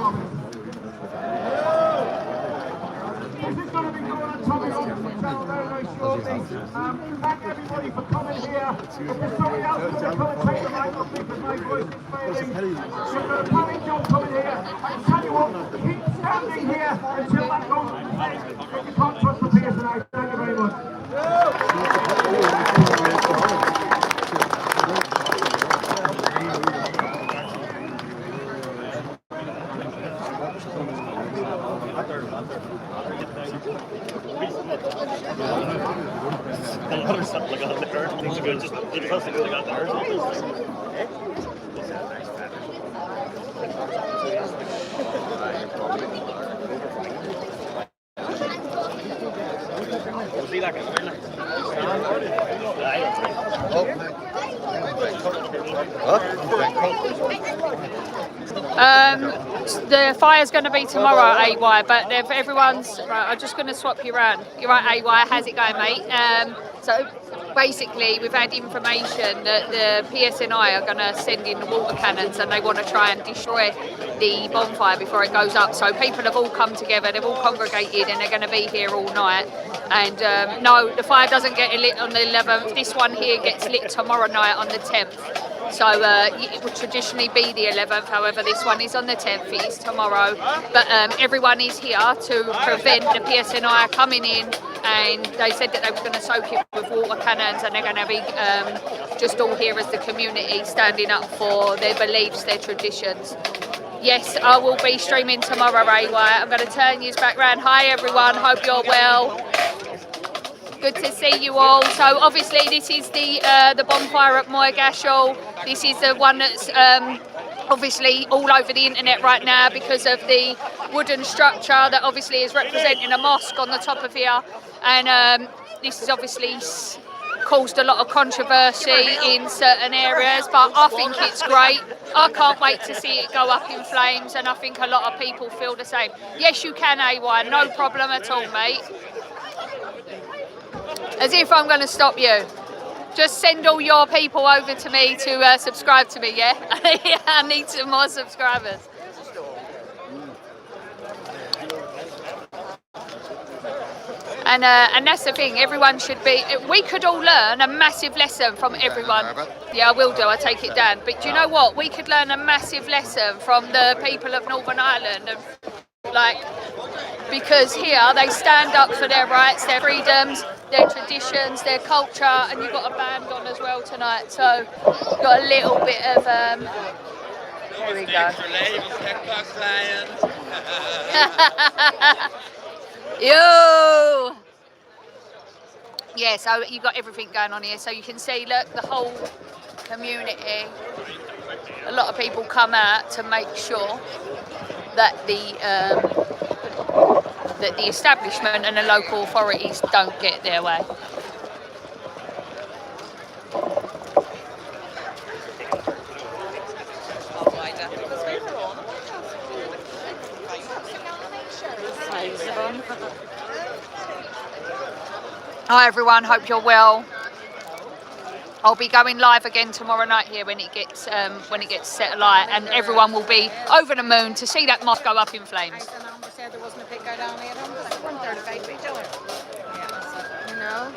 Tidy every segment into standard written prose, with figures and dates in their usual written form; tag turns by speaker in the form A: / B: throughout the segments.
A: Thank everybody for coming here. If there's somebody else going to come and take the mic off me because my voice is failing, you've got a panic job coming here. I tell you what, keep standing here until that goes on the stage. You can't trust the peers tonight. Thank you very much.
B: The fire's going to be tomorrow, AY, but if everyone's right, I'm just going to swap you around. You're right, AY. How's it going, mate? So basically, we've had information that the PSNI are going to send in the water cannons and they want to try and destroy the bonfire before it goes up. So people have all come together, they've all congregated, and they're going to be here all night. And no, the fire doesn't get lit on the 11th. This one here gets lit tomorrow night on the 10th. So it would traditionally be the 11th, however this one is on the 10th, it is tomorrow. But everyone is here to prevent the PSNI coming in, and they said that they were going to soak it with water cannons, and they're going to be just all here as the community standing up for their beliefs, their traditions. Yes, I will be streaming tomorrow, AY. I'm going to turn you back round. Hi everyone, hope you're well. Good to see you all. So obviously this is the bonfire at Moygashel. This is the one that's obviously all over the internet right now because of the wooden structure that obviously is representing a mosque on the top of here. And this has obviously caused a lot of controversy in certain areas, but I think it's great. I can't wait to see it go up in flames, and I think a lot of people feel the same. Yes, you can, AY, no problem at all, mate. As if I'm going to stop you. Just send all your people over to me to subscribe to me, yeah? I need some more subscribers. And that's the thing, everyone should be... We could all learn a massive lesson from everyone. Yeah, I will do, I take it down. But do you know what? We could learn a massive lesson from the people of Northern Ireland. And, like, because here they stand up for their rights, their freedoms, their traditions, their culture, and you've got a band on as well tonight, so you've got a little bit of there we go. Yo! Yeah, so you've got everything going on here, so you can see, look, the whole community, a lot of people come out to make sure that the establishment and the local authorities don't get their way. Hi everyone, hope you're well. I'll be going live again tomorrow night here when it gets set alight, and everyone will be over the moon to see that mosque go up in flames.
C: There wasn't a big guy down there, one third of eight feet taller. You know?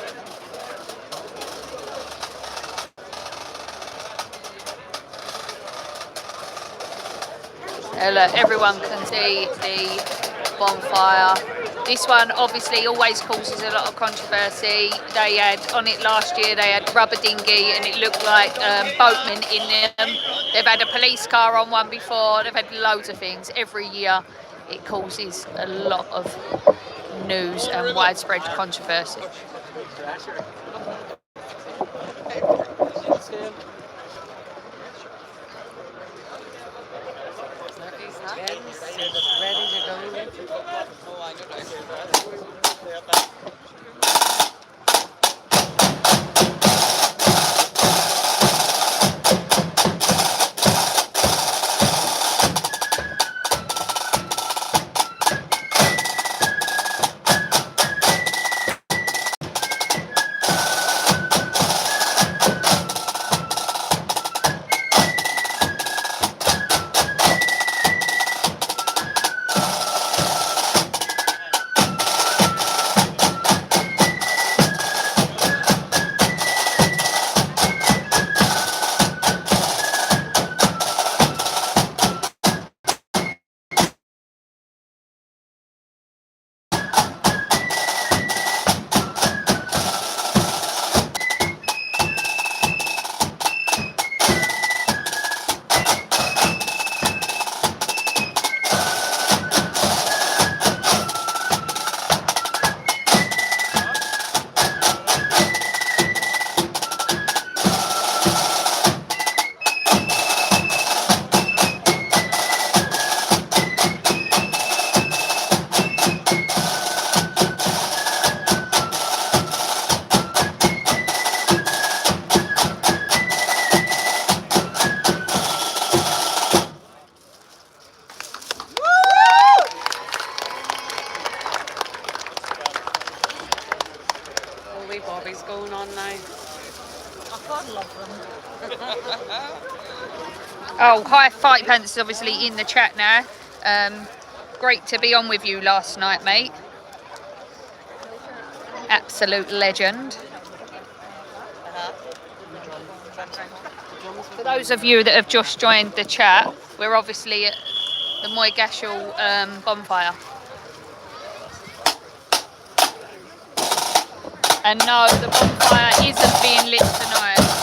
B: Look, everyone can see the bonfire. This one obviously always causes a lot of controversy. They had on it last year, they had rubber dinghy and it looked like boatmen in them. They've had a police car on one before, they've had loads of things. Every year it causes a lot of news and widespread controversy. Oh, hi, Fighty Pants is obviously in the chat now. Great to be on with you last night, mate. Absolute legend. For those of you that have just joined the chat, we're obviously at the Moygashel bonfire. And no, the bonfire isn't being lit tonight.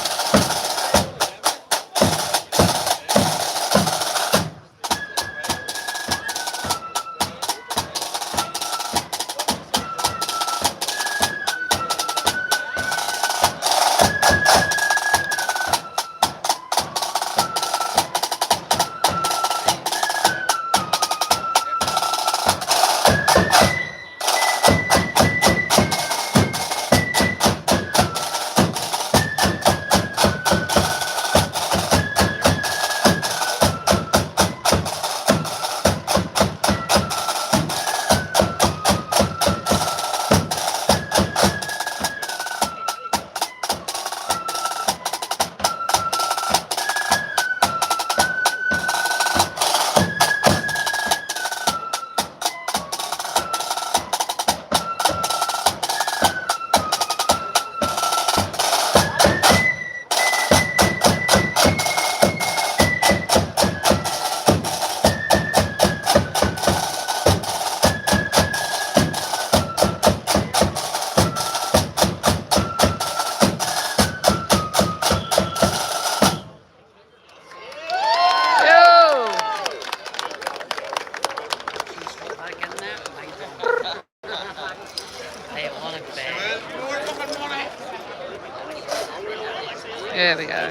B: There we go.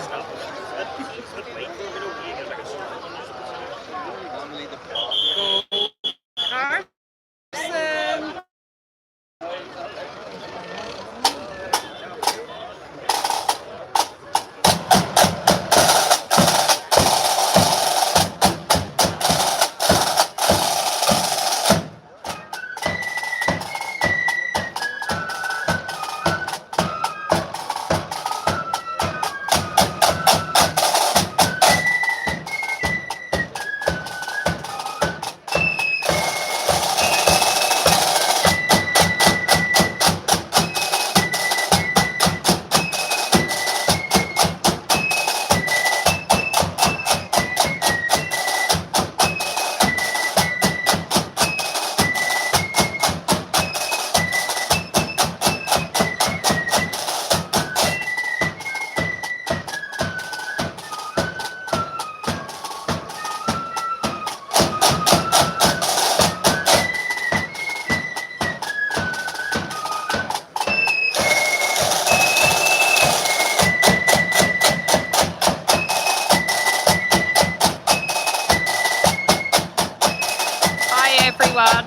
B: Everyone.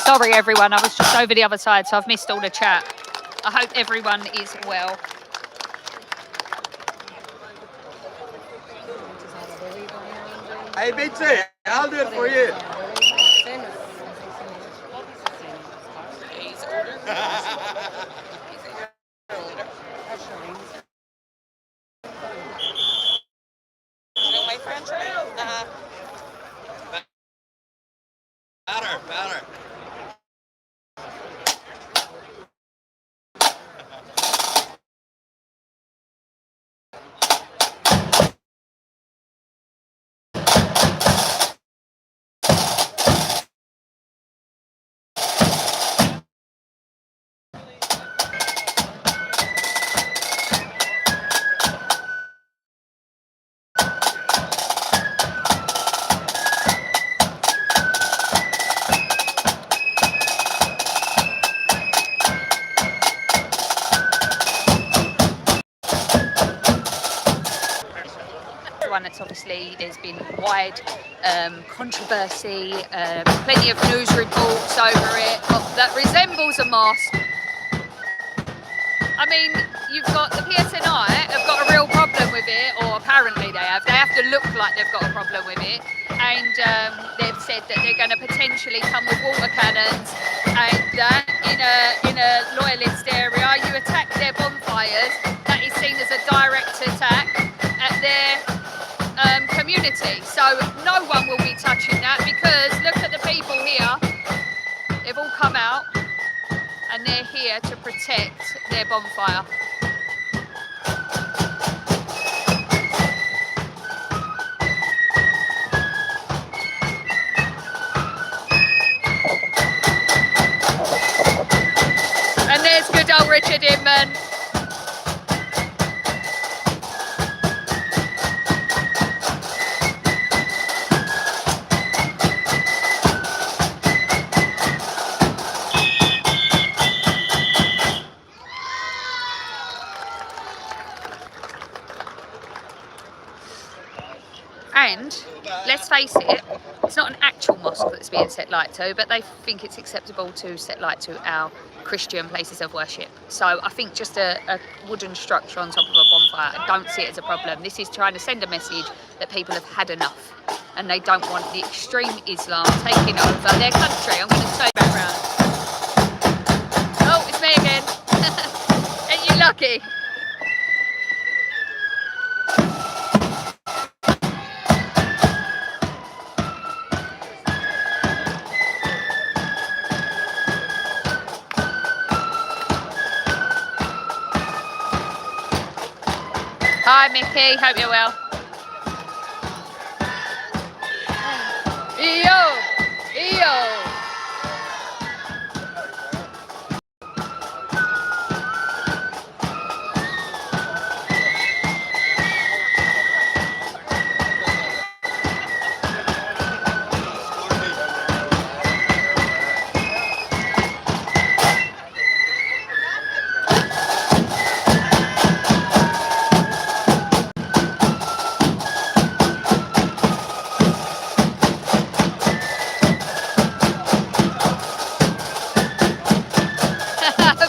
B: Sorry everyone, I was just over the other side, so I've missed all the chat. I hope everyone is well.
D: Hey, BT, I'll do it for you.
C: My friend,
D: Better.
B: One that's obviously there's been wide controversy, plenty of news reports over it that resembles a mosque. I mean, you've got the PSNI have got a real problem with it, or apparently they have. They have to look like they've got a problem with it, and they've said that they're going to potentially come with water cannons, and that in a loyalist area, you attack their bonfires. That is seen as a direct attack at their community. So no one will be touching that, because look at the people here. They've all come out and they're here to protect their bonfire. And there's good old Richard Inman. And let's face it, it's not an actual mosque that's being set light to, but they think it's acceptable to set light to our Christian places of worship. So I think just a wooden structure on top of a bonfire, I don't see it as a problem. This is trying to send a message that people have had enough and they don't want the extreme Islam taking over their country. I'm going to show you background. Oh, it's me again. Ain't you lucky? Hi Mickey, hope you're well. Yo!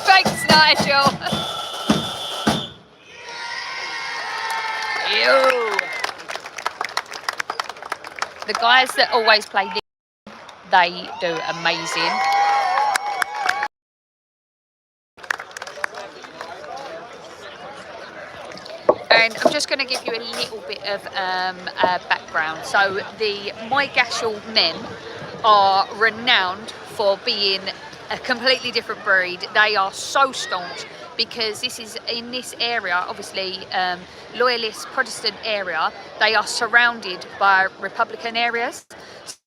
B: Thanks, Nigel. Yo. The guys that always play this, they do amazing. And I'm just going to give you a little bit of background. So the Moygashel men are renowned for being a completely different breed. They are so staunch because this is in this area, obviously loyalist Protestant area. They are surrounded by Republican areas.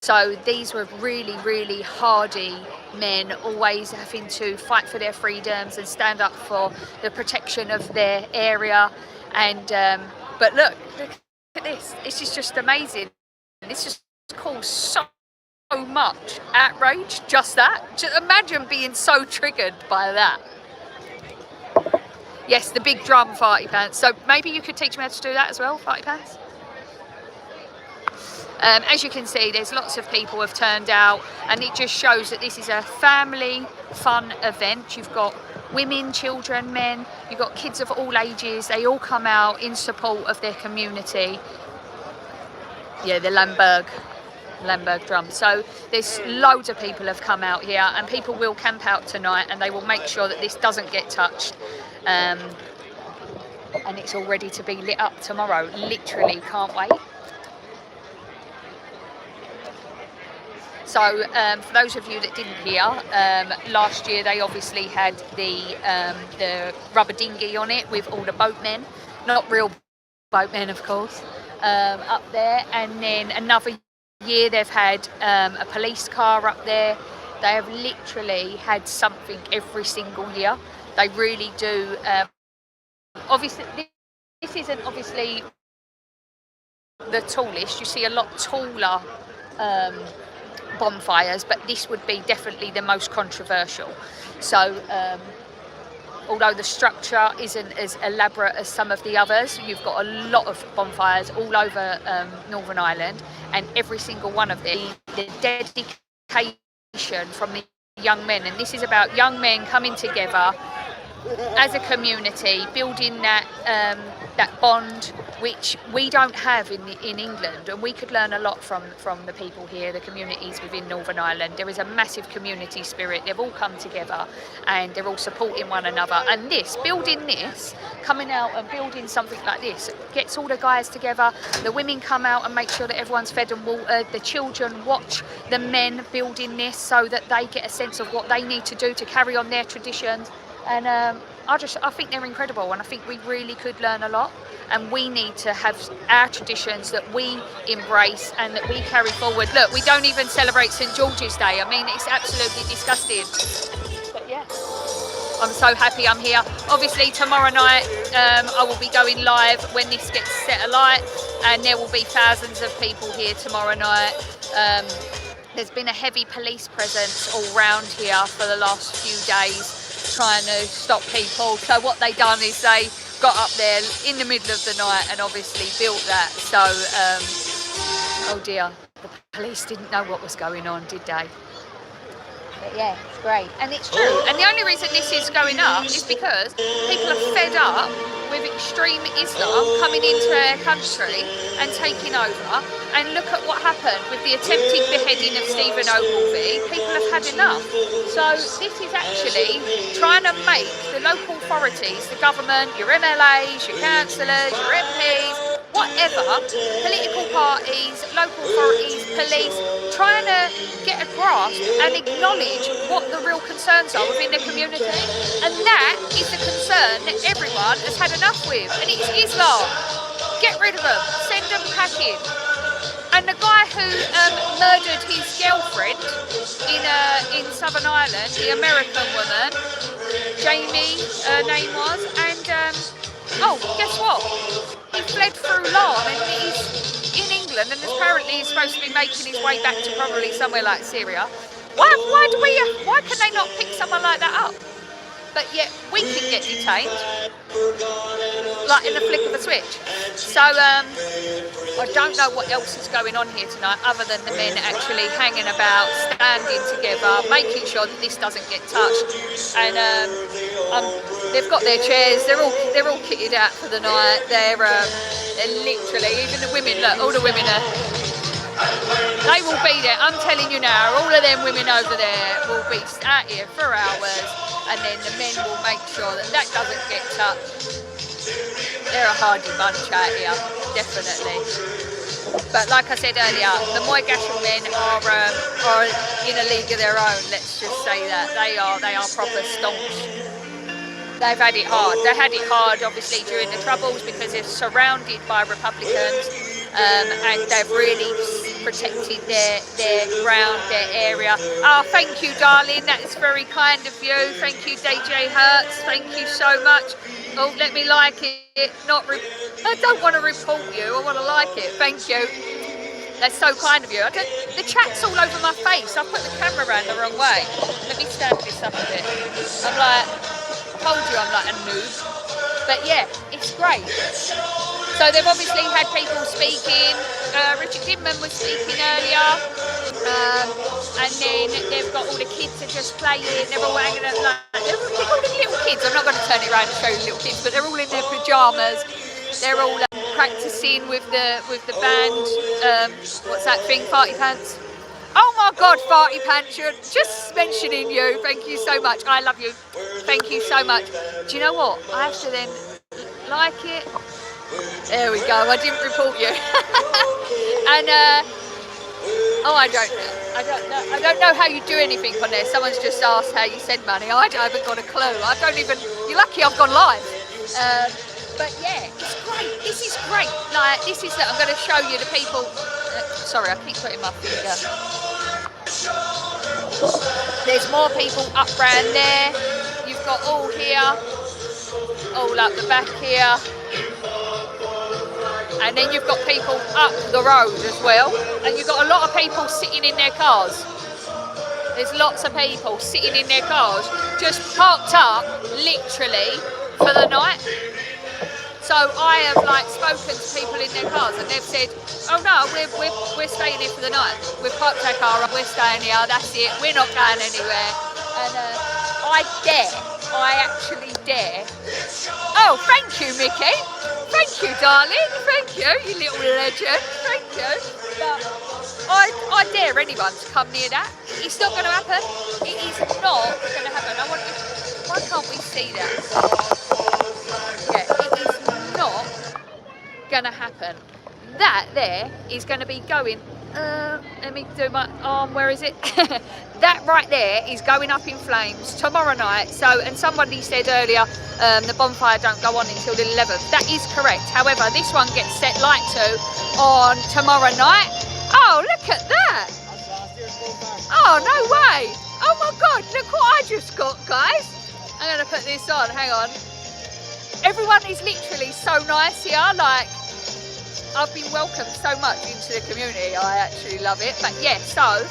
B: So these were really, really hardy men, always having to fight for their freedoms and stand up for the protection of their area. And but look at this. This is just amazing. This just causes so much outrage. Just that. Just imagine being so triggered by that. Yes, the big drum, Farty Pants. So maybe you could teach me how to do that as well, Farty Pants. As you can see, there's lots of people have turned out, and it just shows that this is a family fun event. You've got women, children, men, you've got kids of all ages. They all come out in support of their community. Yeah, the Lamberg drum. So there's loads of people have come out here, and people will camp out tonight, and they will make sure that this doesn't get touched. And it's all ready to be lit up tomorrow. Literally can't wait. So for those of you that didn't hear, last year they obviously had the rubber dinghy on it with all the boatmen, not real boatmen of course, up there. And then another year they've had a police car up there. They have literally had something every single year. They really do. Obviously, this isn't obviously the tallest. You see a lot taller bonfires, but this would be definitely the most controversial. So although the structure isn't as elaborate as some of the others, you've got a lot of bonfires all over Northern Ireland, and every single one of them, the dedication from the young men, and this is about young men coming together as a community, building that that bond, which we don't have in England, and we could learn a lot from the people here, the communities within Northern Ireland. There is a massive community spirit. They've all come together and they're all supporting one another. And building this, coming out and building something like this, gets all the guys together. The women come out and make sure that everyone's fed and watered. The children watch the men building this so that they get a sense of what they need to do to carry on their traditions. And I think they're incredible, and I think we really could learn a lot, and we need to have our traditions that we embrace and that we carry forward. Look, we don't even celebrate St George's Day. I mean, it's absolutely disgusting. But yeah, I'm so happy I'm here. Obviously tomorrow night I will be going live when this gets set alight, and there will be thousands of people here tomorrow night. There's been a heavy police presence all round here for the last few days, trying to stop people. So what they done is they got up there in the middle of the night and obviously built that. So, oh dear, the police didn't know what was going on, did they? But yeah, it's great. And it's true. And the only reason this is going up is because people are fed up with extreme Islam coming into our country and taking over. And look at what happened with the attempted beheading of Stephen Ogilvie. People have had enough. So this is actually trying to make the local authorities, the government, your MLAs, your councillors, your MPs, whatever, political parties, local authorities, police, trying to get a grasp and acknowledge what the real concerns are within the community. And that is the concern that everyone has had enough with, and it's Islam. Get rid of them, send them packing. And the guy who murdered his girlfriend in Southern Ireland, the American woman, Jamie, her name was, and oh, guess what? He fled through Iran, and he's in England, and apparently he's supposed to be making his way back to probably somewhere like Syria. Why can they not pick someone like that up? But yet we can get detained, like in the flick of a switch. So I don't know what else is going on here tonight, other than the men actually hanging about, standing together, making sure that this doesn't get touched. And they've got their chairs. They're all kitted out for the night. They're literally, even the women. Look, all the women are. They will be there. I'm telling you now. All of them women over there will be out here for hours. And then the men will make sure that that doesn't get touched. They're a hardy bunch out here, definitely. But like I said earlier, the Moygashel men are in a league of their own. Let's just say that they are proper staunch. They've had it hard. They had it hard, obviously, during the Troubles, because they're surrounded by Republicans, and they've really protected their ground, their area. Oh, thank you, darling. That's very kind of you. Thank you, DJ Hertz. Thank you so much. Oh, let me like it. I don't want to report you. I want to like it. Thank you. That's so kind of you. The chat's all over my face. I put the camera around the wrong way. Let me stand this up a bit. I'm like, I told you I'm like a noob. But yeah, it's great. So they've obviously had people speaking. Richard Dinman was speaking earlier. And then they've got all the kids are just playing. They're all hanging out like they're all little kids. I'm not going to turn it around and show you little kids, but they're all in their pajamas. They're all practicing with the band. What's that thing? Farty Pants. Oh my God, Farty Pants! You're just mentioning you. Thank you so much. I love you. Thank you so much. Do you know what? I have to then like it. There we go. I didn't report you. And oh, I don't know how you do anything on there. Someone's just asked how you send money. I haven't got a clue. I don't even. You're lucky I've gone live. But yeah, it's great. This is great. Like this is that I'm going to show you the people. Sorry, I keep putting my finger. There's more people up round there. You've got all here, all up the back here. And then you've got people up the road as well. And you've got a lot of people sitting in their cars. There's lots of people sitting in their cars, just parked up, literally, for the night. So I have like spoken to people in their cars and they've said, oh no, we're staying here for the night. We've parked our car up, we're staying here, that's it, we're not going anywhere. And I actually dare. Oh, thank you, Mickey. Thank you, darling. Thank you, you little legend. Thank you. But I dare anyone to come near that. It's not going to happen. It is not going to happen. Why can't we see that? Yeah, it is not going to happen. That there is going to be going. Let me do my arm. Where is it? That right there is going up in flames tomorrow night. So, and somebody said earlier, the bonfire don't go on until the 11th. That is correct. However, this one gets set light to on tomorrow night. Oh, look at that! Oh, no way! Oh my God! Look what I just got, guys. I'm gonna put this on. Hang on. Everyone is literally so nice here. Like, I've been welcomed so much into the community. I actually love it. But yeah, so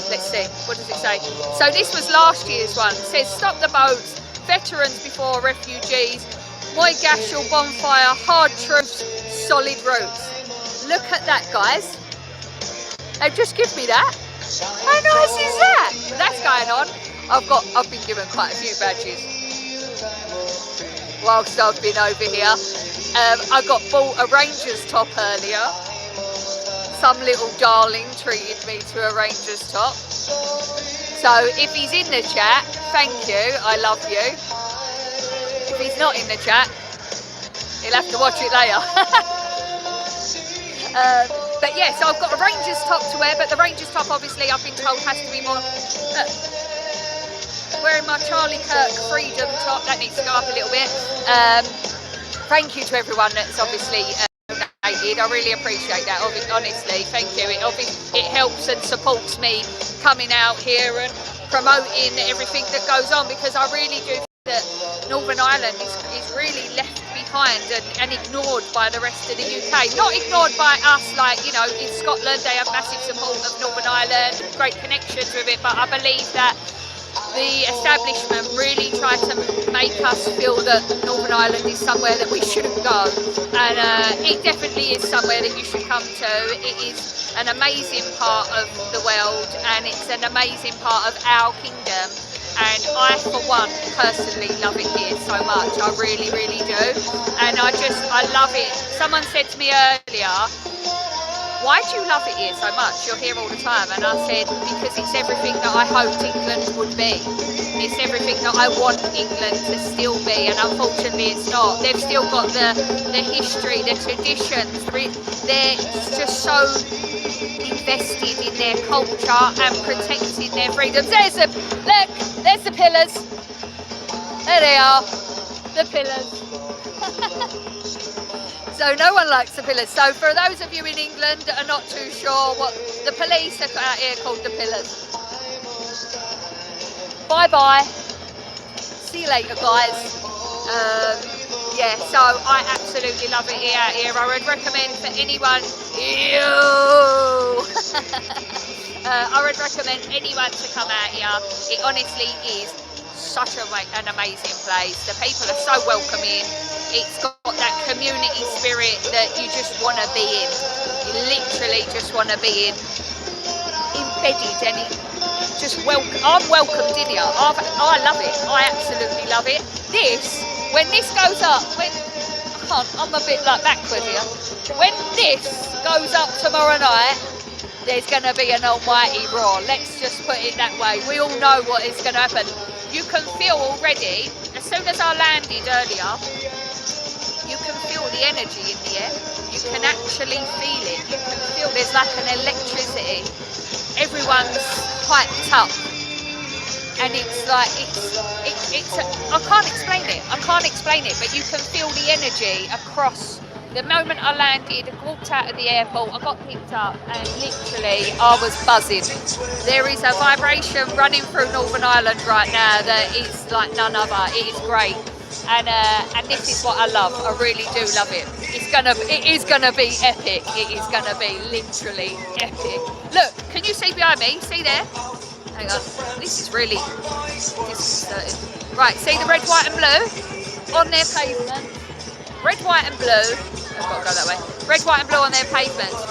B: let's see. What does it say? So this was last year's one. It says stop the boats, veterans before refugees, Moygashel bonfire, hard truths, solid roots. Look at that, guys. They've just given me that. How nice is that? That's going on. I've been given quite a few badges whilst I've been over here. I got bought a Rangers top earlier. Some little darling treated me to a Rangers top. So if he's in the chat, thank you, I love you. If he's not in the chat, he'll have to watch it later. But yeah, so I've got a Rangers top to wear, but the Rangers top obviously I've been told has to be more... wearing my Charlie Kirk Freedom top, that needs to go up a little bit. Thank you to everyone that's obviously donated. I really appreciate that, honestly, thank you. It helps and supports me coming out here and promoting everything that goes on, because I really do think that Northern Ireland is really left behind and ignored by the rest of the UK. Not ignored by us, like, you know, in Scotland they have massive support of Northern Ireland, great connections with it, but I believe that the establishment really try to make us feel that Northern Ireland is somewhere that we shouldn't go, and it definitely is somewhere that you should come to. It is an amazing part of the world, and it's an amazing part of our kingdom, and I for one personally love it here so much. I really, really do, and I love it. Someone said to me earlier, why do you love it here so much? You're here all the time. And I said, because it's everything that I hoped England would be. It's everything that I want England to still be, and unfortunately it's not. They've still got the history, the traditions. They're just so invested in their culture and protecting their freedoms. There's the pillars. There they are, the pillars. So no one likes the pillars. So for those of you in England that are not too sure what the police are out here called the pillars. Bye bye. See you later, guys. Yeah, so I absolutely love it out here. I would recommend for anyone. I would recommend anyone to come out here. It honestly is such an amazing place. The people are so welcoming. It's got that community spirit that you just want to be in. You literally just want to be in, embedded, and just I'm welcomed in here. I love it. I absolutely love it. When this goes up, I'm a bit like backward here. When this goes up tomorrow night, there's going to be an almighty roar. Let's just put it that way. We all know what is going to happen. You can feel already, as soon as I landed earlier, you can feel the energy in the air. You can actually feel it. You can feel there's like an electricity. Everyone's hyped up. And it's like, I can't explain it. I can't explain it, but you can feel the energy across. The moment I landed, walked out of the airport, I got picked up, and literally I was buzzing. There is a vibration running through Northern Ireland right now that is like none other. It is great, and this is what I love. I really do love it. It is gonna be epic. It is gonna be literally epic. Look, can you see behind me? See there? Hang on. This is really disconcerting. Right, see the red, white, and blue on their pavement. Red, white, and blue. I've got to go that way. Red, white, and blue on their pavements.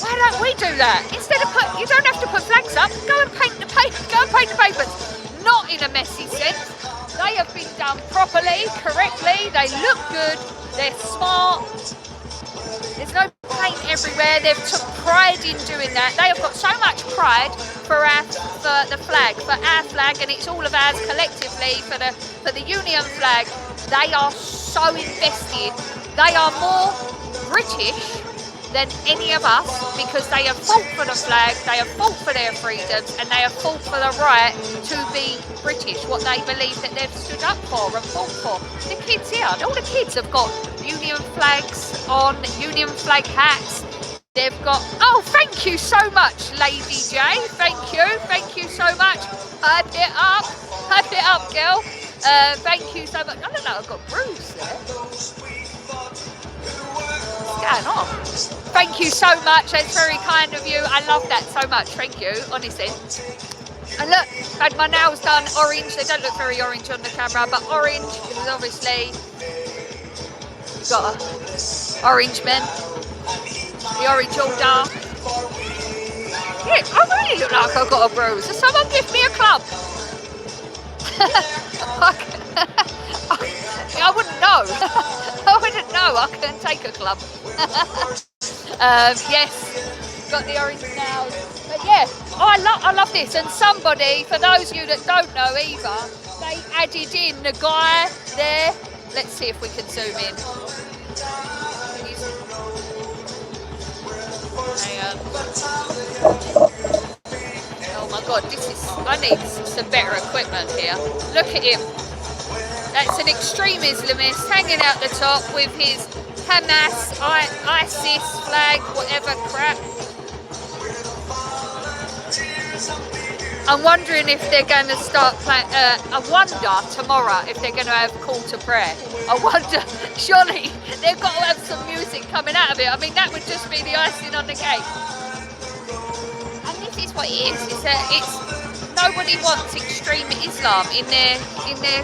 B: Why don't we do that? Instead of you don't have to put flags up. Go and paint the pavements. Not in a messy sense. They have been done properly, correctly. They look good. They're smart. There's no paint everywhere. They've took pride in doing that. They have got so much pride for the flag, for our flag, and it's all of ours collectively for the Union flag. They are so invested. They are more British than any of us because they have fought for the flag, they have fought for their freedoms, and they have fought for the right to be British, what they believe that they've stood up for and fought for. The kids here, all the kids have got Union flags on, Union flag hats. They've got, oh, thank you so much, Lady J. Thank you so much. Hype it up, girl. Thank you so much. I don't know, I've got bruised there. What's going on? Thank you so much. That's very kind of you. I love that so much. Thank you, honestly. And look, I had my nails done orange. They don't look very orange on the camera, but orange because obviously got a orange man. The orange all dark. Yeah, I really look like I've got a bruise. Does someone give me a club? I wouldn't know. I wouldn't know. I can take a club. Yes, got the orange nails. But yeah, I love this. And somebody, for those of you that don't know either, they added in the guy there. Let's see if we can zoom in. Hang on. Oh my God, I need some better equipment here. Look at him. That's an extreme Islamist hanging out the top with his Hamas, ISIS flag, whatever crap. I'm wondering if they're going to start playing, I wonder tomorrow if they're going to have call to prayer. I wonder, surely they've got to have some music coming out of it. I mean, that would just be the icing on the cake. And this is what it is. Nobody wants extreme Islam in their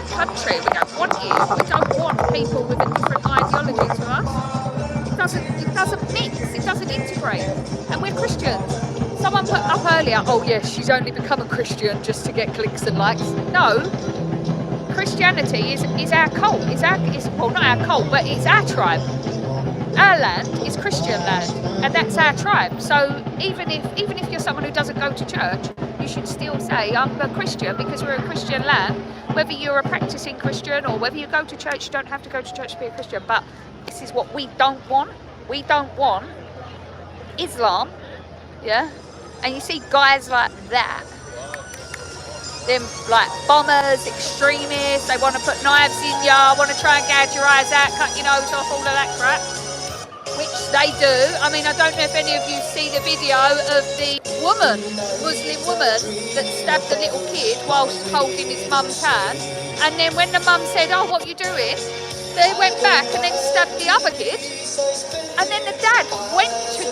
B: country. We don't want it. We don't want people with a different ideology to us. It doesn't mix. It doesn't integrate. And we're Christians. Someone put up earlier, oh yes, she's only become a Christian just to get clicks and likes. No, Christianity is our cult. Well, not our cult, but it's our tribe. Our land is Christian land, and that's our tribe. So even if you're someone who doesn't go to church, you should still say I'm a Christian because we're a Christian land. Whether you're a practicing Christian or whether you go to church, you don't have to go to church to be a Christian. But this is what we don't want. We don't want Islam, yeah. And you see guys like that, them like bombers, extremists, they want to put knives in ya, want to try and gouge your eyes out, cut your nose off, all of that crap, which they do. I mean, I don't know if any of you see the video of the Muslim woman that stabbed the little kid whilst holding his mum's hand, and then when the mum said, oh, what are you doing? They went back and then stabbed the other kid, and then the dad went to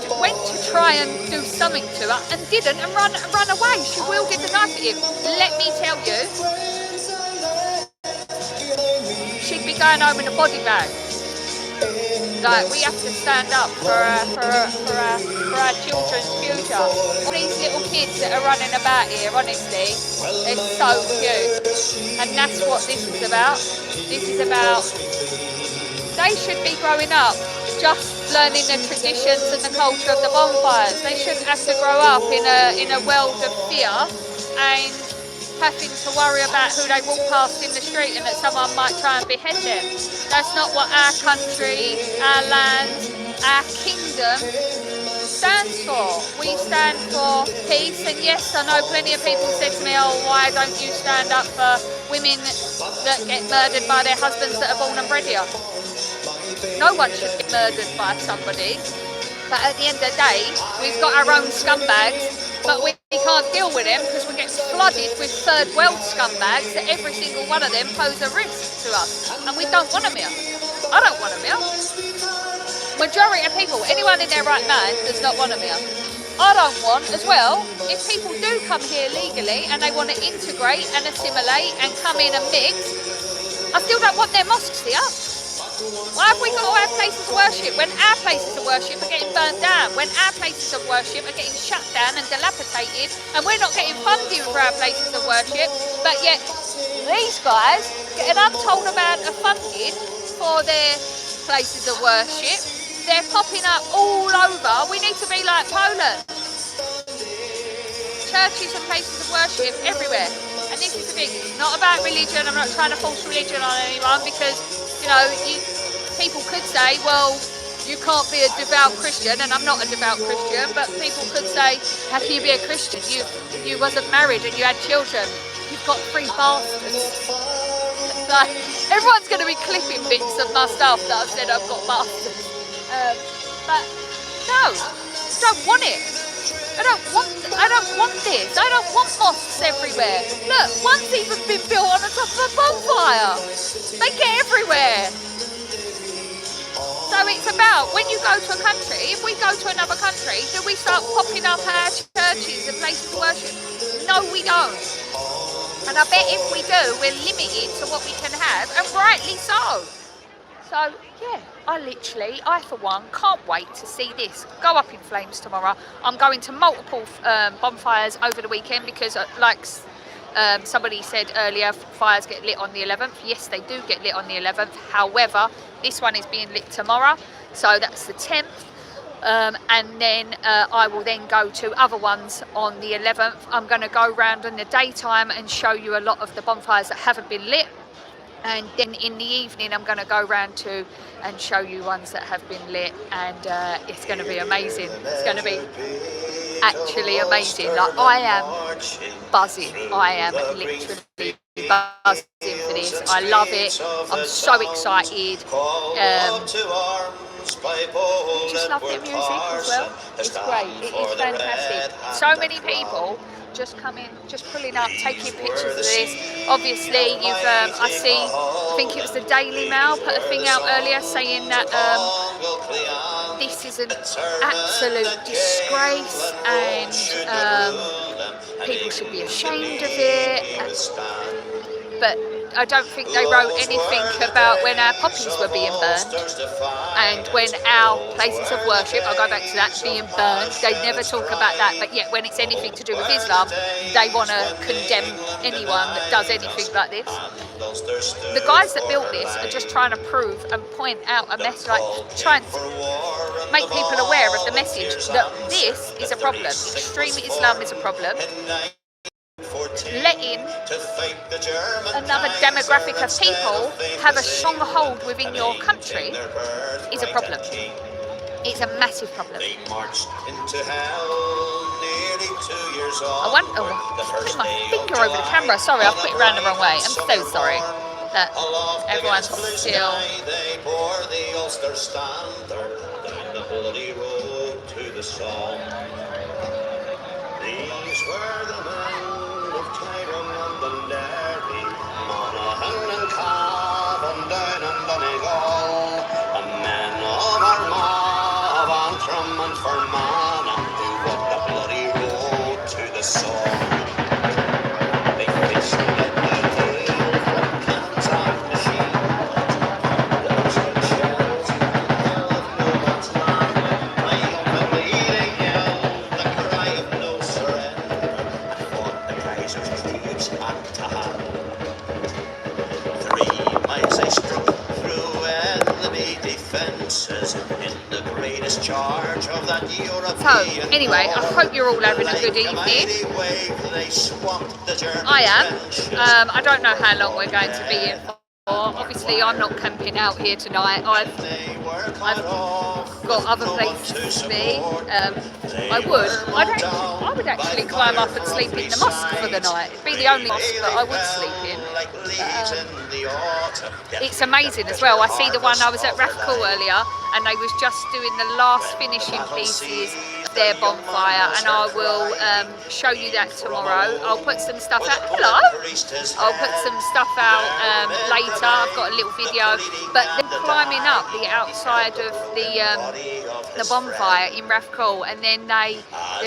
B: try and do something to her and didn't, and run away. She wielded the knife at him. Let me tell you, she'd be going home in a body bag. Like, we have to stand up for our children's future. All these little kids that are running about here, honestly, they're so cute. And that's what this is about. This is about, they should be growing up just learning the traditions and the culture of the bonfires. They shouldn't have to grow up in a world of fear and having to worry about who they walk past in the street and that someone might try and behead them. That's not what our country, our land, our kingdom stands for. We stand for peace, and yes, I know plenty of people said to me, oh, why don't you stand up for women that get murdered by their husbands that are born and bred here? No one should get murdered by somebody, but at the end of the day, we've got our own scumbags, but we can't deal with them because we get flooded with third world scumbags that every single one of them pose a risk to us, and we don't want them here. I don't want them here. Majority of people, anyone in their right mind, does not want them here. I don't want as well, if people do come here legally and they want to integrate and assimilate and come in and mix, I still don't want their mosques here. Why have we got to have places of worship when our places of worship are getting burnt down, when our places of worship are getting shut down and dilapidated, and we're not getting funding for our places of worship, but yet these guys get an untold amount of funding for their places of worship. They're popping up all over. We need to be like Poland. Churches and places of worship everywhere. And this is the thing, it's not about religion. I'm not trying to force religion on anyone because, you know, people could say, well, you can't be a devout Christian, and I'm not a devout Christian, but people could say, how can you be a Christian? You wasn't married and you had children. You've got 3 bastards. Like, everyone's going to be clipping bits of my stuff that I've said I've got bastards. But no, I don't want it. I don't want this. I don't want mosques everywhere. Look, one's even been built on the top of a bonfire. They get everywhere. So it's about, when you go to a country, if we go to another country, do we start popping up our churches and places of worship? No, we don't. And I bet if we do, we're limited to what we can have, and rightly so. So, yeah, I for one, can't wait to see this go up in flames tomorrow. I'm going to multiple bonfires over the weekend because, like somebody said earlier, fires get lit on the 11th. Yes, they do get lit on the 11th. However, this one is being lit tomorrow, so that's the 10th. And then I will then go to other ones on the 11th. I'm going to go around in the daytime and show you a lot of the bonfires that haven't been lit. And then in the evening, I'm going to go around to and show you ones that have been lit, and it's going to be amazing. It's going to be actually amazing. Like, I am buzzing. I am literally buzzing for this. I love it. I'm so excited. I just love their music as well. It's great. It is fantastic. So many people just coming, just pulling up, taking pictures of this. Obviously, I think it was the Daily Mail put a thing out earlier saying that this is an absolute disgrace and people should be ashamed of it. But I don't think they wrote anything about when our poppies were being burned and when our places of worship, I'll go back to that, being burned. They never talk about that, but yet when it's anything to do with Islam, they want to condemn anyone that does anything like this. The guys that built this are just trying to prove and point out a message, like trying to make people aware of the message that this is a problem. Extreme Islam is a problem. Letting another demographic of people have a strong hold within your country is a problem. It's a massive problem. I want to put my finger over the camera. Sorry, I've put it around the wrong way. I'm so sorry. That everyone's still. These were the men of Tyrone and Dundee, Monaghan and Cavan, down in Donegal, a men of Armagh, of Antrim and Fermanagh, who walked the bloody road to the Somme. They fished at the tail from Cantac the Sheep, those were shells in the
E: tributes at Tahan. 3 miles they struck through enemy defences in the greatest charge of that European.
B: So, anyway, I hope you're all having a good evening. I am. I don't know how long we're going to be here for. Obviously, I'm not camping out here tonight. I've got other places to be. I would actually climb up and sleep in the mosque for the night. It'd be the only mosque that I would sleep in. It's amazing as well. I see the one I was at Rafkul earlier, and they was just doing the last finishing pieces of their bonfire, and I will show you that tomorrow. I'll put some stuff out. Hello. I'll put some stuff out later. I've got a little video, but they're climbing up the outside of the bonfire in Rafkul, and then they have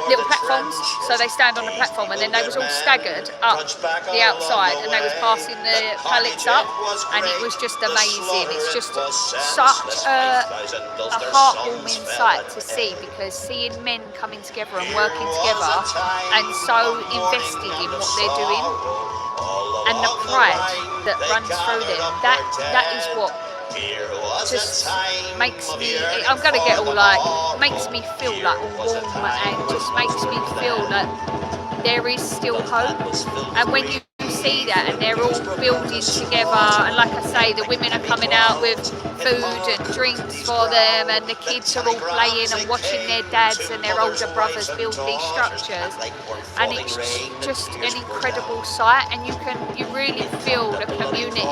B: little platforms, so they stand on the platform, and then they was all staggered up the outside, and they was passing the pallets up, and it was just amazing. It's just such a heartwarming sight to see, because seeing men coming together and working together and so invested in what they're doing, and the pride that runs through them, that is what just makes me, I'm going to get all like, makes me feel like warm, and just makes me feel that there is still hope. And when you see that, and they're all building together, and like I say, the women are coming out with food and drinks for them, and the kids are all playing and watching their dads and their older brothers build these structures, and it's just an incredible sight, and you really feel the community,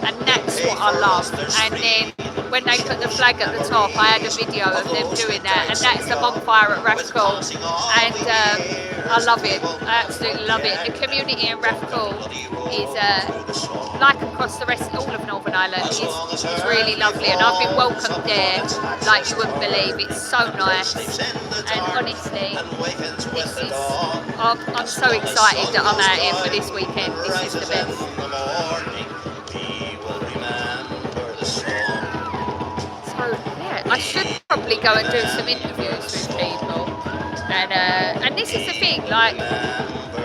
B: and that's what I love. And then when they put the flag at the top, I had a video of them doing that, and that's the bonfire at Rafkul, and I love it. I absolutely love it. The community in Rafkul is like across the rest, all of Northern Ireland, is really lovely, and I've been welcomed there like you wouldn't believe. It's so nice, and honestly, this is, I'm so excited that I'm out here for this weekend. This is the best. So yeah, I should probably go and do some interviews with people, and this is the thing, like,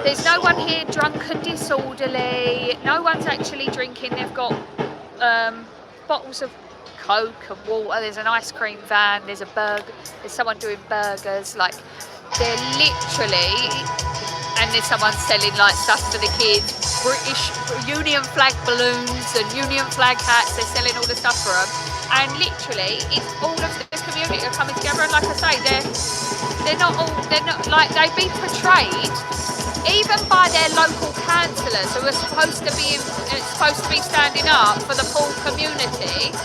B: there's no one here drunk and disorderly. No one's actually drinking. They've got bottles of Coke and water. There's an ice cream van. There's a burger. There's someone doing burgers. Like, they're literally, and there's someone selling like stuff for the kids. British Union flag balloons and Union flag hats. They're selling all the stuff for them. And literally, it's all of the community are coming together. And like I say, they're not like, they've been portrayed even by their local councillors, who are supposed to be standing up for the poor community.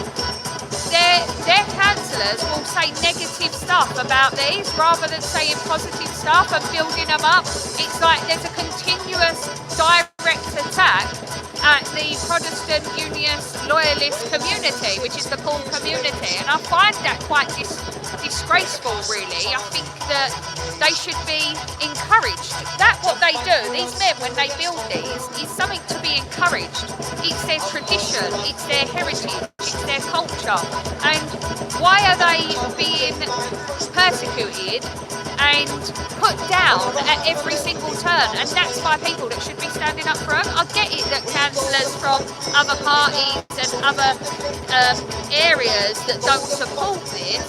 B: Their councillors will say negative stuff about these rather than saying positive stuff and building them up. It's like there's a continuous direct attack at the Protestant Unionist Loyalist community, which is the poor community, and I find that quite disgraceful, really. I think that they should be encouraged. That's what they do. These men, when they build these, is something to be encouraged. It's their tradition, it's their heritage, it's their culture. And why are they being persecuted and put down at every single turn? And that's by people that should be standing up for them. I get it that councillors from other parties and other areas that don't support this,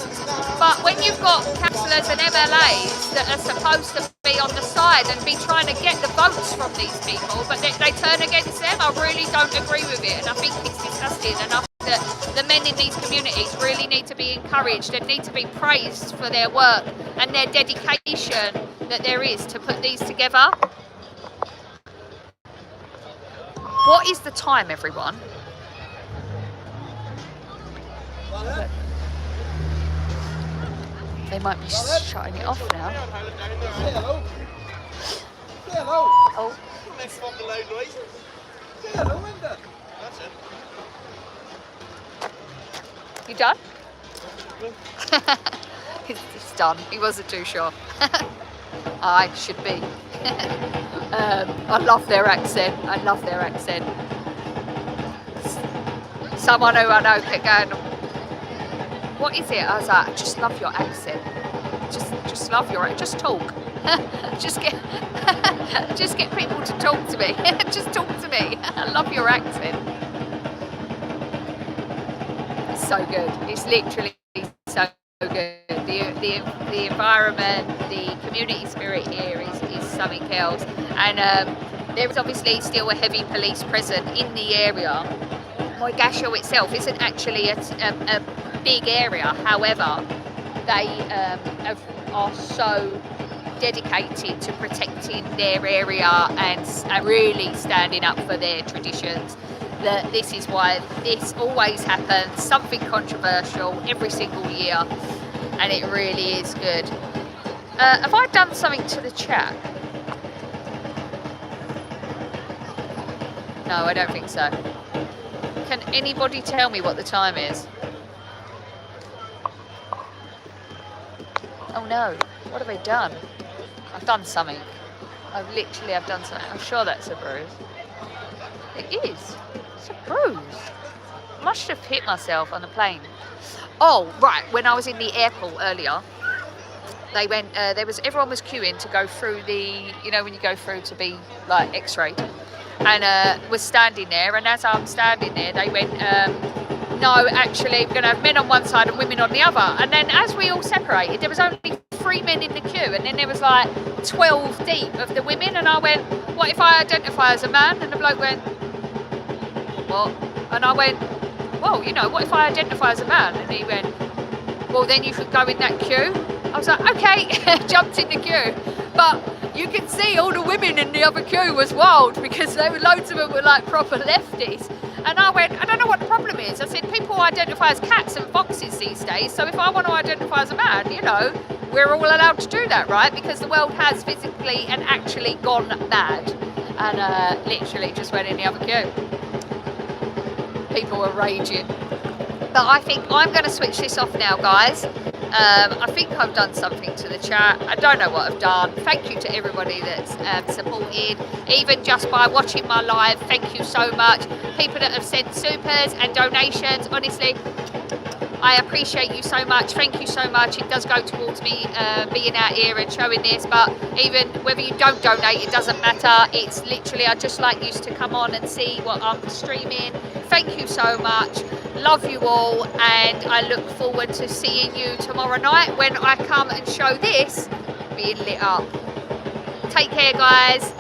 B: but when you've got councillors and MLAs that are supposed to be on the side and be trying to get the votes from these people, but they turn against them, I really don't agree with it, and I think it's disgusting. And I think that the men in these communities really need to be encouraged and need to be praised for their work and their dedication that there is to put these together. What is the time, everyone? They might be shutting it off now.
D: Hello. Hello.
B: Oh.
D: Next fucking loud noise. Hello, Linda. That's it.
B: You done? He's done. He wasn't too sure. I should be. I love their accent. I love their accent. Someone who I know kept going, "What is it?" I was like, "I just love your accent. Just love your accent. Just talk. just get just get people to talk to me. Just talk to me. I love your accent. It's so good. It's literally so good. The environment, the community spirit here is something else. And there is obviously still a heavy police presence in the area. Moygashel itself isn't actually a big area. However, they are so dedicated to protecting their area and really standing up for their traditions. That this is why this always happens, something controversial every single year, and it really is good. Have I done something to the chat? No, I don't think so. Can anybody tell me what the time is? Oh no, what have I done? I've done something. I've done something. I'm sure that's a bruise. It is. It's a bruise. I must have hit myself on the plane. Oh, right. When I was in the airport earlier, they went, everyone was queuing to go through the, you know, when you go through to be like x-rayed. And was standing there. And as I'm standing there, they went, no, actually, we're going to have men on one side and women on the other. And then as we all separated, there was only 3 men in the queue. And then there was like 12 deep of the women. And I went, what if I identify as a man? And the bloke went, what? And I went, well, you know, what if I identify as a man? And he went, well, then you should go in that queue. I was like, okay, jumped in the queue. But you can see all the women in the other queue was wild because loads of them were like proper lefties. And I went, I don't know what the problem is. I said, people identify as cats and foxes these days. So if I want to identify as a man, you know, we're all allowed to do that, right? Because the world has physically and actually gone mad. And literally just went in the other queue. People were raging. But I think I'm going to switch this off now, guys. I think I've done something to the chat. I don't know what I've done. Thank you to everybody that's supported, even just by watching my live. Thank you so much. People that have sent supers and donations, honestly, I appreciate you so much. Thank you so much. It does go towards me being out here and showing this, but even whether you don't donate, it doesn't matter. It's literally, I just like you to come on and see what I'm streaming. Thank you so much. Love you all, and I look forward to seeing you tomorrow night when I come and show this being lit up. Take care, guys.